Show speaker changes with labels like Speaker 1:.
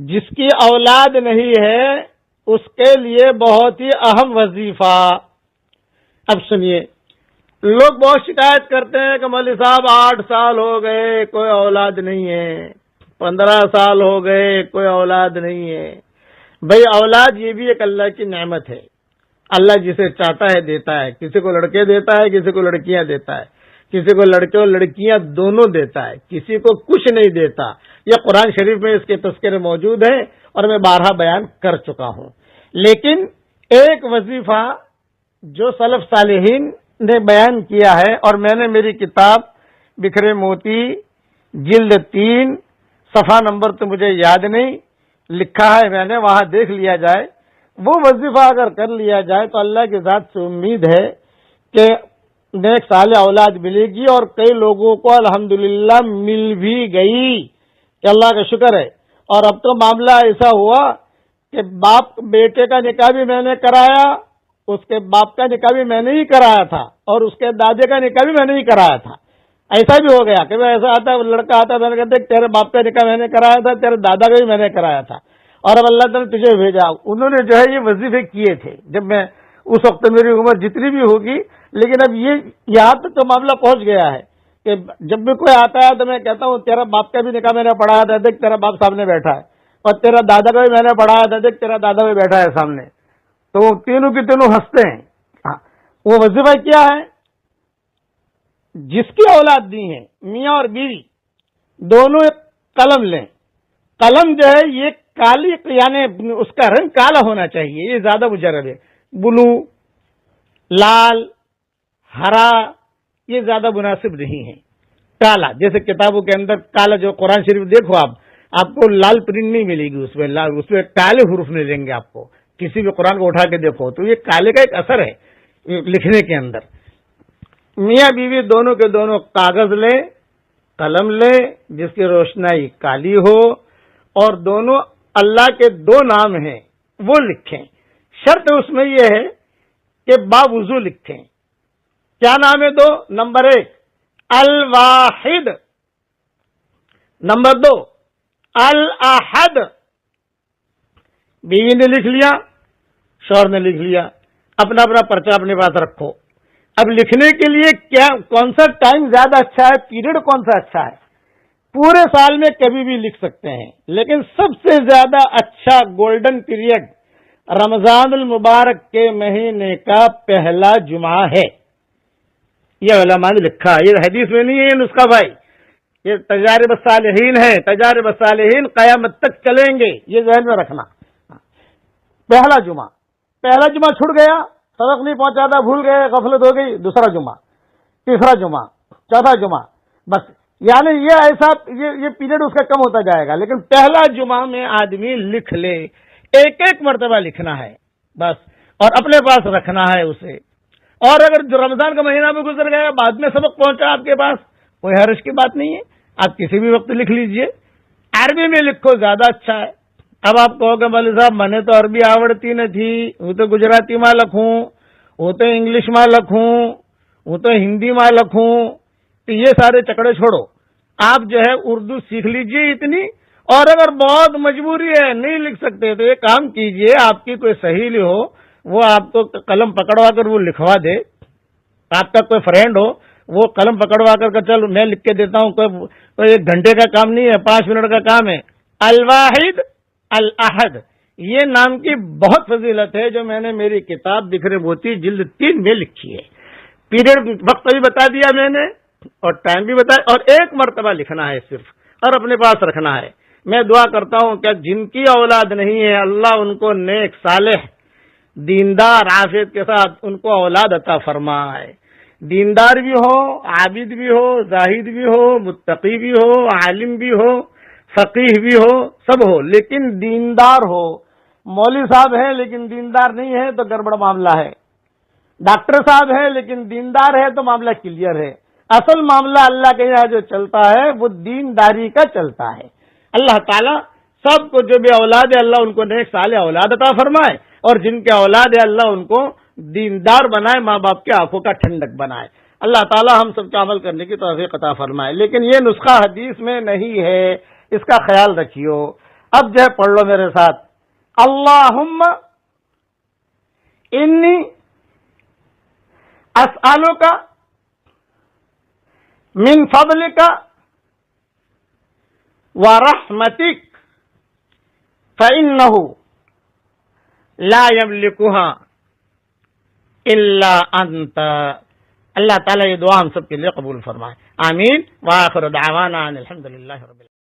Speaker 1: جس کی اولاد نہیں ہے اس کے لیے بہت ہی اہم وظیفہ. اب سنیے، لوگ بہت شکایت کرتے ہیں کہ مولوی صاحب 8 سال ہو گئے کوئی اولاد نہیں ہے، 15 سال ہو گئے کوئی اولاد نہیں ہے. بھئی اولاد یہ بھی ایک اللہ کی نعمت ہے. اللہ جسے چاہتا ہے دیتا ہے. کسی کو لڑکے دیتا ہے، کسی کو لڑکیاں دیتا ہے، کسی کو لڑکے اور لڑکیاں دونوں دیتا ہے، کسی کو کچھ نہیں دیتا. یہ قرآن شریف میں اس کے تذکرے موجود ہیں اور میں بارہا بیان کر چکا ہوں. لیکن ایک وظیفہ جو سلف صالحین نے بیان کیا ہے، اور میں نے میری کتاب بکھرے موتی جلد 3 صفحہ نمبر تو مجھے یاد نہیں لکھا ہے میں نے، وہاں دیکھ لیا جائے. وہ وظیفہ اگر کر لیا جائے تو اللہ کی ذات سے امید ہے کہ نیک صالح اولاد ملے گی. اور کئی لوگوں کو الحمدللہ مل بھی گئی کہ اللہ کا شکر ہے. اور اب تو معاملہ ایسا ہوا کہ باپ بیٹے کا نکاح بھی میں نے کرایا، اس کے باپ کا نکاح بھی میں نے ہی کرایا تھا، اور اس کے دادے کا نکاح بھی میں نے ہی کرایا تھا. ایسا بھی ہو گیا کہ میں ایسا آتا لڑکا آتا میں نے کہتے تیرے باپ کا نکاح میں نے کرایا تھا، تیرے دادا کا بھی میں نے کرایا تھا، اور اب اللہ تعالیٰ نے تجھے بھیجا. انہوں نے جو ہے یہ وظیفے کیے تھے جب میں اس وقت میری عمر جتنی بھی ہوگی. لیکن اب یہ یہاں تک تو معاملہ پہنچ گیا ہے کہ جب بھی کوئی آتا ہے تو میں کہتا ہوں تیرا باپ کا بھی نکاح میں نے پڑھایا تھا، دیکھ تیرا باپ سامنے بیٹھا ہے، اور تیرا دادا کا بھی میں نے پڑھایا تھا، دیکھ تیرا دادا بھی بیٹھا ہے سامنے. تو تینوں کی تینوں ہنستے ہیں. وہ وظیفہ کیا ہے؟ جس کی اولاد دی ہے میاں اور بیوی دونوں ایک قلم لیں. قلم جو ہے یہ کالی، یعنی اس کا رنگ کالا ہونا چاہیے، یہ زیادہ مجرب ہے. بلو، لال، ہرا یہ زیادہ مناسب نہیں ہے. کالا، جیسے کتابوں کے اندر کالا، جو قرآن شریف دیکھو آپ کو لال پرنٹ نہیں ملے گی، اس میں کالے حروف نہیں لیں گے آپ کو. کسی بھی قرآن کو اٹھا کے دیکھو تو یہ کالے کا ایک اثر ہے لکھنے کے اندر. میاں بیوی دونوں کے دونوں کاغذ لیں، قلم لیں جس کی روشنائی کالی ہو، اور دونوں اللہ کے 2 نام ہیں وہ لکھیں. شرط اس میں یہ ہے کہ باوضو لکھیں. کیا نام ہے 2؟ نمبر 1 الواحد، نمبر 2 الاحد. بیوی نے لکھ لیا، شوہر نے لکھ لیا، اپنا اپنا پرچہ اپنے پاس رکھو. اب لکھنے کے لیے کون سا ٹائم زیادہ اچھا ہے، پیریڈ کون سا اچھا ہے؟ پورے سال میں کبھی بھی لکھ سکتے ہیں، لیکن سب سے زیادہ اچھا گولڈن پیریڈ رمضان المبارک کے مہینے کا پہلا جمعہ ہے. یہ علماء نے لکھا، یہ حدیث میں نہیں ہے یہ نسخہ بھائی، یہ تجارب الصالحین ہے. تجارب الصالحین قیامت تک چلیں گے، یہ ذہن میں رکھنا. پہلا جمعہ چھوٹ گیا، سبق نہیں پہنچا تھا، بھول گئے، غفلت ہو گئی، دوسرا جمعہ، تیسرا جمعہ، چوتھا جمعہ، بس. یعنی یہ ایسا یہ پیریڈ اس کا کم ہوتا جائے گا. لیکن پہلا جمعہ میں آدمی لکھ لے، ایک مرتبہ لکھنا ہے بس، اور اپنے پاس رکھنا ہے اسے. اور اگر جو رمضان کا مہینہ بھی گزر گیا، بعد میں سبق پہنچا آپ کے پاس، کوئی حرج کی بات نہیں ہے، آپ کسی بھی وقت لکھ لیجئے. عربی میں لکھو زیادہ اچھا ہے. اب آپ کہو کہ مولوی صاحب میں نے تو عربی آوڑتی نہ تھی، وہ تو گجراتی میں لکھوں، وہ تو انگلش میں لکھوں، وہ تو ہندی میں لکھوں. تو یہ سارے چکڑے چھوڑو، آپ جو ہے اردو سیکھ لیجئے اتنی. اور اگر بہت مجبوری ہے نہیں لکھ سکتے تو ایک کام کیجئے، آپ کی کوئی سہیلی ہو وہ آپ کو قلم پکڑوا کر وہ لکھوا دے. آپ کا کوئی فرینڈ ہو وہ قلم پکڑوا کر چل میں لکھ کے دیتا ہوں، کوئی 1 گھنٹے کا کام نہیں ہے، 5 منٹ کا کام ہے. الواحد الاحد یہ نام کی بہت فضیلت ہے جو میں نے میری کتاب بکھرے موتی جلد 3 میں لکھی ہے. پیریڈ وقت بھی بتا دیا میں نے اور ٹائم بھی بتایا، اور 1 مرتبہ لکھنا ہے صرف، اور اپنے پاس رکھنا ہے. میں دعا کرتا ہوں کہ جن کی اولاد نہیں ہے اللہ ان کو نیک صالح دیندار عافیت کے ساتھ ان کو اولاد عطا فرمائے. دیندار بھی ہو، عابد بھی ہو، زاہد بھی ہو، متقی بھی ہو، عالم بھی ہو، فقیہ بھی ہو، سب ہو، لیکن دیندار ہو. مولوی صاحب ہے لیکن دیندار نہیں ہے تو گڑبڑ معاملہ ہے. ڈاکٹر صاحب ہے لیکن دیندار ہے تو معاملہ کلیئر ہے. اصل معاملہ اللہ کے یہاں جو چلتا ہے وہ دینداری کا چلتا ہے. اللہ تعالیٰ سب کو جو بھی اولاد ہے اللہ ان کو نیک صالح اولاد عطا فرمائے، اور جن کے اولاد ہے اللہ ان کو دیندار بنائے، ماں باپ کے آنکھوں کا ٹھنڈک بنائے. اللہ تعالیٰ ہم سب کا عمل کرنے کی توفیق عطا فرمائے. لیکن یہ نسخہ حدیث میں نہیں ہے، اس کا خیال رکھیو. اب جو ہے پڑھ لو میرے ساتھ، اللہم انی اسألک من فضلک ورحمتک فإنہ لا یملکها الا انت۔ اللہ تعالیٰ یہ دعا ہم سب کے لیے قبول فرمائے، آمین۔ وآخر دعوانا ان الحمد للہ رب العالمین۔